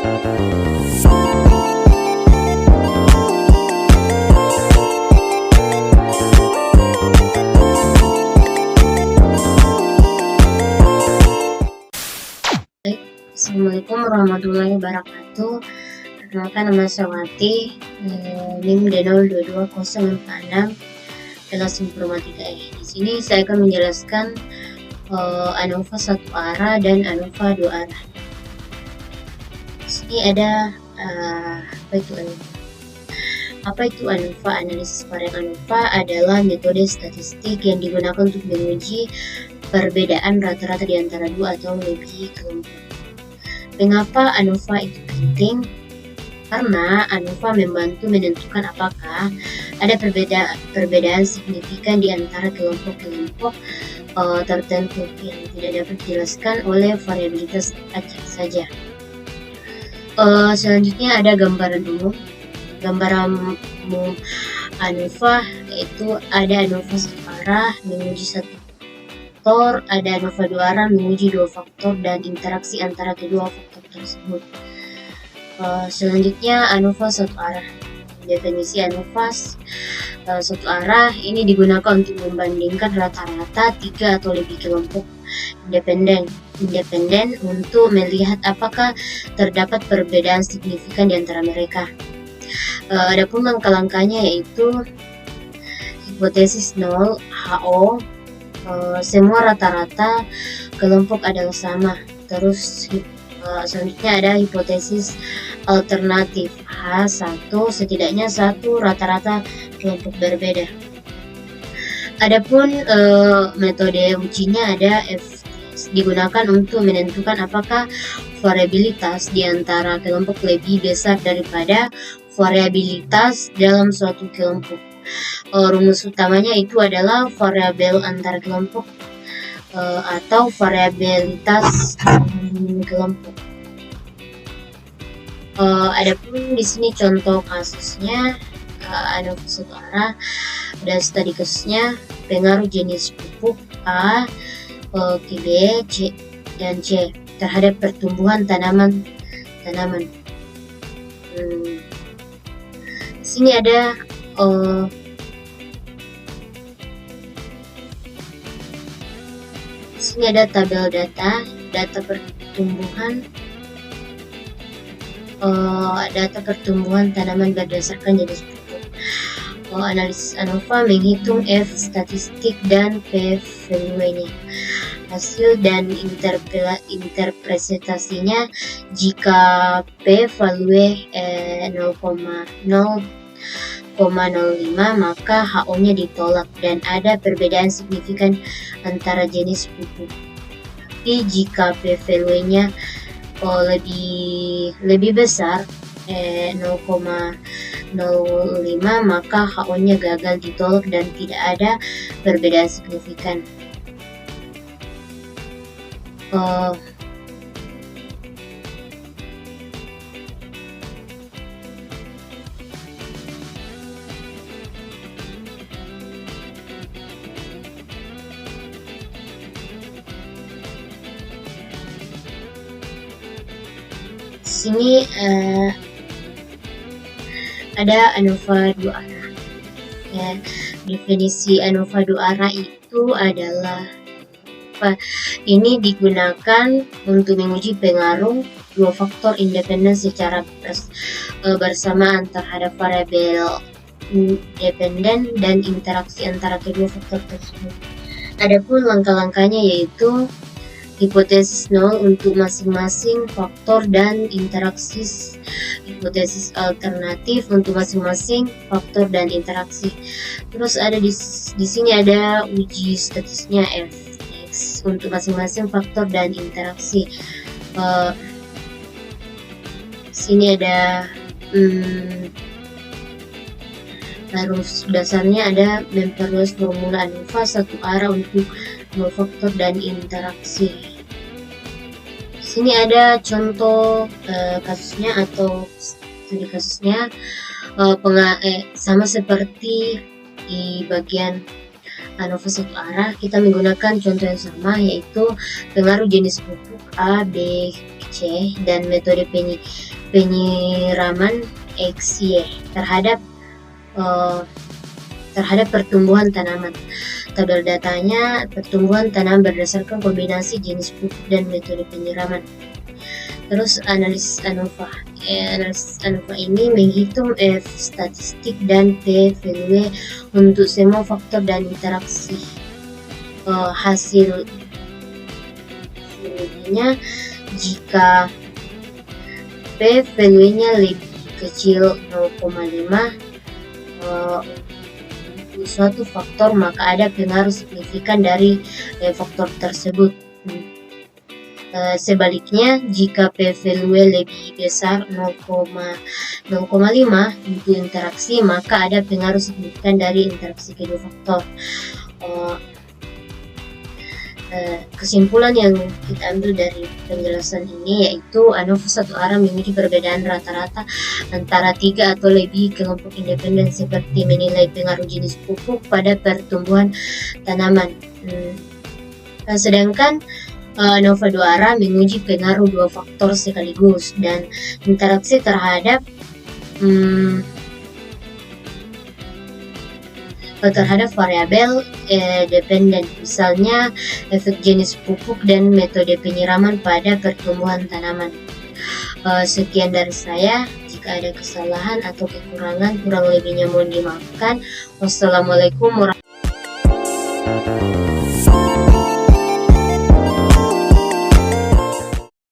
Assalamualaikum warahmatullahi wabarakatuh. Perkenalkan, nama saya Wati, NIM D022046, kelas informatika E. Di sini saya akan menjelaskan ANOVA satu arah dan ANOVA dua arah. Di sini ada apa itu ANOVA? Apa itu ANOVA? Analisis varian ANOVA adalah metode statistik yang digunakan untuk menguji perbedaan rata-rata di antara dua atau lebih kelompok. Mengapa ANOVA itu penting? Karena ANOVA membantu menentukan apakah ada perbedaan signifikan di antara kelompok-kelompok tertentu yang tidak dapat dijelaskan oleh variabilitas acak saja. Selanjutnya ada gambaran umum. Gambaran umum ANOVA yaitu ada ANOVA satu arah menguji satu faktor, ada ANOVA dua arah menguji dua faktor dan interaksi antara kedua faktor tersebut. Selanjutnya ANOVA satu arah. Definisi ANOVA satu arah ini digunakan untuk membandingkan rata-rata tiga atau lebih kelompok independen untuk melihat apakah terdapat perbedaan signifikan di antara mereka. Adapun langkah-langkahnya yaitu hipotesis 0 HO, semua rata-rata kelompok adalah sama. Terus selanjutnya ada hipotesis alternatif H1, setidaknya satu rata-rata kelompok berbeda. Adapun metode ujinya ada FTS, digunakan untuk menentukan apakah variabilitas di antara kelompok lebih besar daripada variabilitas dalam suatu kelompok. Rumus utamanya itu adalah variabel antar kelompok atau variabilitas kelompok. Adapun di sini contoh kasusnya ANOVA satu arah, ada studi kasusnya pengaruh jenis pupuk A, B, C dan C terhadap pertumbuhan tanaman. Di sini ada tabel data pertumbuhan tanaman berdasarkan jenis pupuk. Analisis ANOVA menghitung F statistik dan P value-nya. Hasil dan interpretasinya, jika P value 0,05 maka HO-nya ditolak dan ada perbedaan signifikan antara jenis pupuk. Tapi jika P value-nya lebih besar 0,05 maka HO-nya gagal ditolak dan tidak ada perbedaan signifikan. Sini ada ANOVA dua arah. Ya, definisi ANOVA dua arah itu adalah ini digunakan untuk menguji pengaruh dua faktor independen secara bersamaan terhadap variabel independen dan interaksi antara kedua faktor tersebut. Adapun langkah-langkahnya yaitu hipotesis 0 untuk masing-masing faktor dan interaksi, hipotesis alternatif untuk masing-masing faktor dan interaksi. Terus ada di sini ada uji statistiknya FX untuk masing-masing faktor dan interaksi. Sini ada rumus dasarnya, ada memperluas formula ANOVA satu arah untuk dua faktor dan interaksi. Sini ada contoh kasusnya atau studi kasusnya, sama seperti di bagian ANOVA satu arah. Kita menggunakan contoh yang sama, yaitu pengaruh jenis pupuk A, B, C dan metode penyiraman XY terhadap pertumbuhan tanaman. Tabel datanya pertumbuhan tanaman berdasarkan kombinasi jenis pupuk dan metode penyiraman. Terus analisis ANOVA. Analisis ANOVA ini menghitung F statistik dan P value untuk semua faktor dan interaksi. Hasilnya jika P value-nya lebih kecil 0,5 suatu faktor, maka ada pengaruh signifikan dari faktor tersebut. Sebaliknya, jika P value lebih besar 0,5 untuk interaksi, maka ada pengaruh signifikan dari interaksi kedua faktor. Kesimpulan yang kita ambil dari penjelasan ini yaitu ANOVA satu arah memiliki perbedaan rata-rata antara 3 atau lebih kelompok independen seperti menilai pengaruh jenis pupuk pada pertumbuhan tanaman. Sedangkan ANOVA dua arah menguji pengaruh 2 faktor sekaligus dan interaksi terhadap variabel dependen, misalnya efek jenis pupuk dan metode penyiraman pada pertumbuhan tanaman. Sekian dari saya. Jika ada kesalahan atau kekurangan, kurang lebihnya mohon dimaafkan. Wassalamualaikum warahmatullahi wabarakatuh.